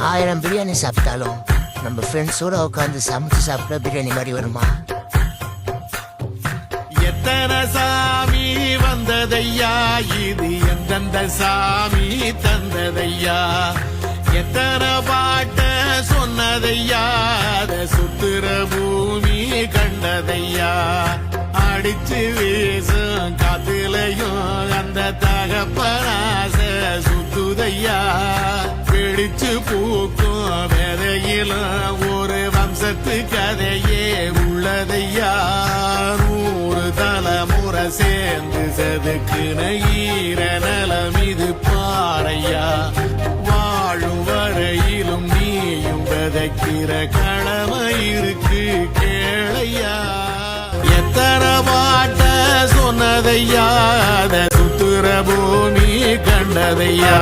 1000 பிரியாணி சாப்பிட்டாலும் நம்ம ஃப்ரெண்ட்ஸோட உட்காந்து சமைச்சு சாப்பிட பிரியாணி மாதிரி வருமா? எத்தனை சாமி வந்ததையா, இது எந்தெந்த சாமி தந்ததையா, எத்தனை பாட்ட சொன்னதையா, அத சுத்துற பூமி கண்டதையா, அடிச்சு வீசும் காத்துலையும் அந்த தகப்பனாச சுத்துதையா, பிடிச்சு பூக்கும் விதையிலும் ஒரு வம்சத்து கதையே உள்ளதையா, 100 தலைமுறை சேர்ந்து செதுக்குன ஈர நலம் இது பாறையா, வாழும் வரையிலும் நீயும் விதைக்கிற கடமை இருக்கு கேளையா, எத்தனை பாட்ட சொன்னதையா, அத சுத்துற பூமி கண்டதையா.